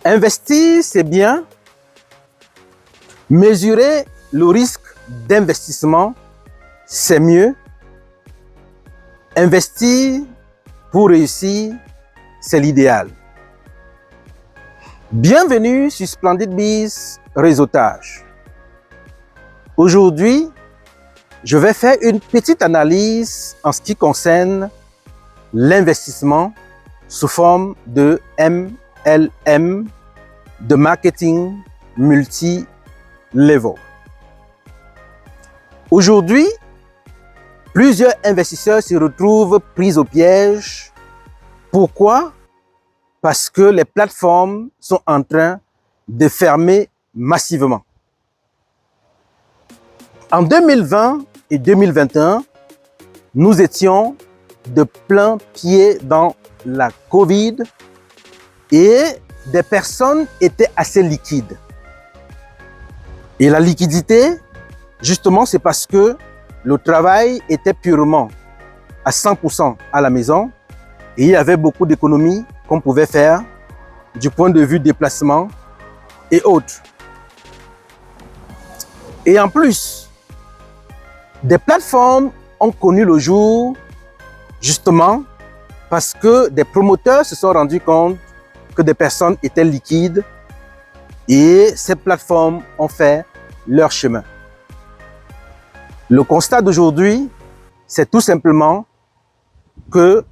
Investir, c'est bien. Mesurer le risque d'investissement, c'est mieux. Investir pour réussir, c'est l'idéal. Bienvenue sur Splendid Biz Réseautage. Aujourd'hui, je vais faire une petite analyse en ce qui concerne l'investissement sous forme de MLM, de marketing multi-level. Aujourd'hui, plusieurs investisseurs se retrouvent pris au piège. Pourquoi? Parce que les plateformes sont en train de fermer massivement. En 2020 et 2021, nous étions de plein pied dans la Covid et des personnes étaient assez liquides. Et la liquidité, justement, c'est parce que le travail était purement à 100% à la maison et il y avait beaucoup d'économies qu'on pouvait faire du point de vue déplacement et autres. Et en plus, des plateformes ont connu le jour justement parce que des promoteurs se sont rendus compte que des personnes étaient liquides et ces plateformes ont fait leur chemin. Le constat d'aujourd'hui, c'est tout simplement que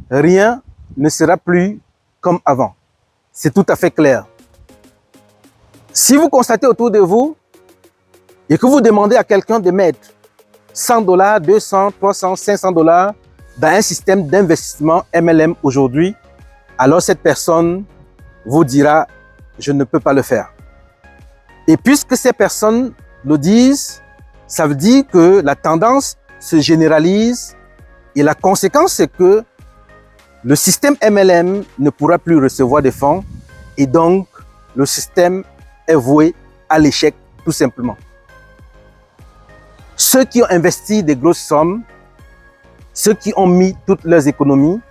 rien ne sera plus comme avant. C'est tout à fait clair. Si vous constatez autour de vous et que vous demandez à quelqu'un de mettre $100, 200, 300, 500 $ dans un système d'investissement MLM aujourd'hui, alors cette personne vous dira « je ne peux pas le faire ». Et puisque ces personnes le disent, ça veut dire que la tendance se généralise et la conséquence c'est que le système MLM ne pourra plus recevoir des fonds et donc le système est voué à l'échec tout simplement. Ceux qui ont investi des grosses sommes, ceux qui ont mis toutes leurs économies,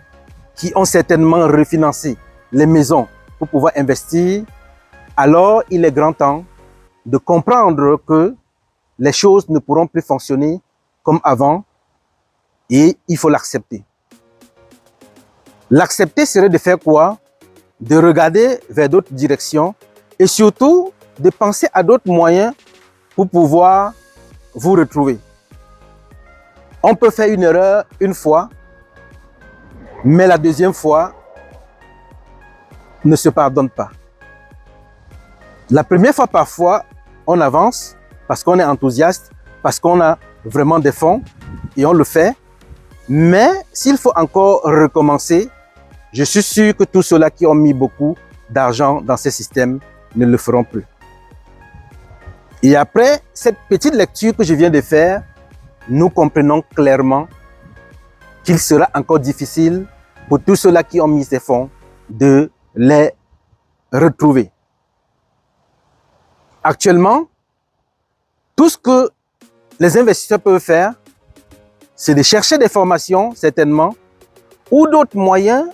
qui ont certainement refinancé les maisons pour pouvoir investir, alors il est grand temps de comprendre que les choses ne pourront plus fonctionner comme avant et il faut l'accepter. L'accepter serait de faire quoi? De regarder vers d'autres directions et surtout de penser à d'autres moyens pour pouvoir vous retrouver. On peut faire une erreur une fois, mais la deuxième fois ne se pardonne pas. La première fois, parfois, on avance parce qu'on est enthousiaste, parce qu'on a vraiment des fonds et on le fait. Mais s'il faut encore recommencer, je suis sûr que tous ceux-là qui ont mis beaucoup d'argent dans ces systèmes ne le feront plus. Et après cette petite lecture que je viens de faire, nous comprenons clairement qu'il sera encore difficile pour tous ceux-là qui ont mis ces fonds de les retrouver. Actuellement, tout ce que les investisseurs peuvent faire, c'est de chercher des formations, certainement, ou d'autres moyens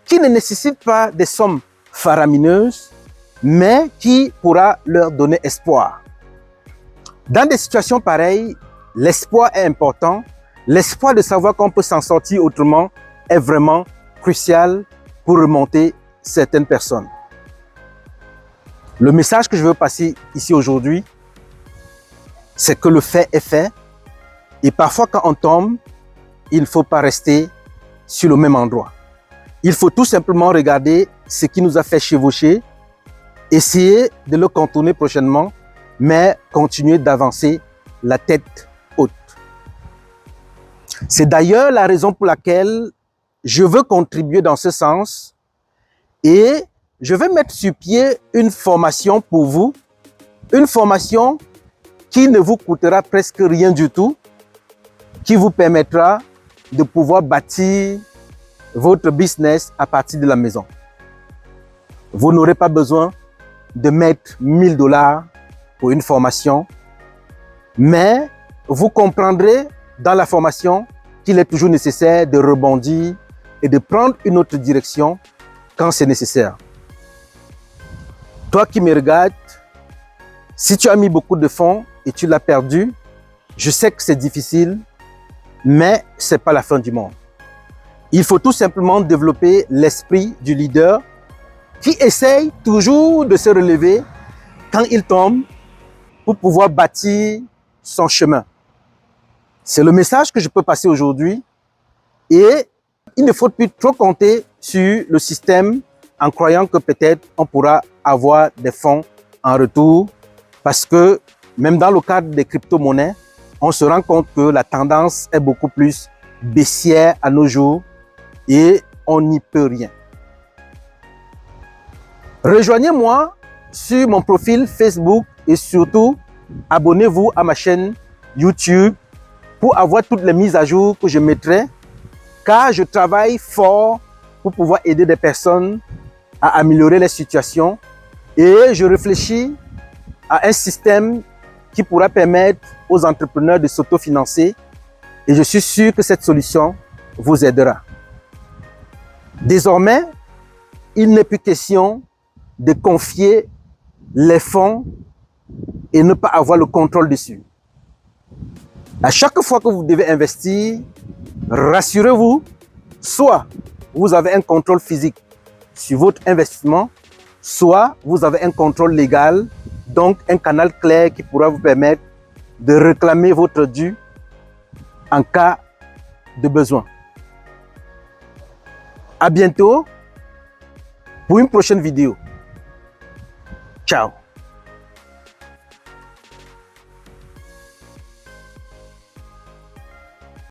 qui ne nécessitent pas des sommes faramineuses, mais qui pourra leur donner espoir. Dans des situations pareilles, l'espoir est important. L'espoir de savoir qu'on peut s'en sortir autrement est vraiment crucial pour remonter certaines personnes. Le message que je veux passer ici aujourd'hui, c'est que le fait est fait. Et parfois, quand on tombe, il ne faut pas rester sur le même endroit. Il faut tout simplement regarder ce qui nous a fait chevaucher, essayer de le contourner prochainement, mais continuer d'avancer la tête haute. C'est d'ailleurs la raison pour laquelle je veux contribuer dans ce sens et je vais mettre sur pied une formation pour vous, une formation qui ne vous coûtera presque rien du tout, qui vous permettra de pouvoir bâtir votre business à partir de la maison. Vous n'aurez pas besoin de mettre 1000 $ pour une formation, mais vous comprendrez dans la formation qu'il est toujours nécessaire de rebondir et de prendre une autre direction quand c'est nécessaire. Toi qui me regardes, si tu as mis beaucoup de fonds et tu l'as perdu, je sais que c'est difficile, mais ce n'est pas la fin du monde. Il faut tout simplement développer l'esprit du leader qui essaye toujours de se relever quand il tombe pour pouvoir bâtir son chemin. C'est le message que je peux passer aujourd'hui et il ne faut plus trop compter sur le système en croyant que peut-être on pourra avoir des fonds en retour parce que même dans le cadre des crypto-monnaies, on se rend compte que la tendance est beaucoup plus baissière à nos jours et on n'y peut rien. Rejoignez-moi sur mon profil Facebook et surtout abonnez-vous à ma chaîne YouTube pour avoir toutes les mises à jour que je mettrai car je travaille fort pour pouvoir aider des personnes à améliorer les situations et je réfléchis à un système qui pourra permettre aux entrepreneurs de s'autofinancer et je suis sûr que cette solution vous aidera. Désormais, il n'est plus question de confier les fonds et ne pas avoir le contrôle dessus. À chaque fois que vous devez investir, rassurez-vous, soit vous avez un contrôle physique sur votre investissement, soit vous avez un contrôle légal, donc un canal clair qui pourra vous permettre de réclamer votre dû en cas de besoin. À bientôt pour une prochaine vidéo. Ciao.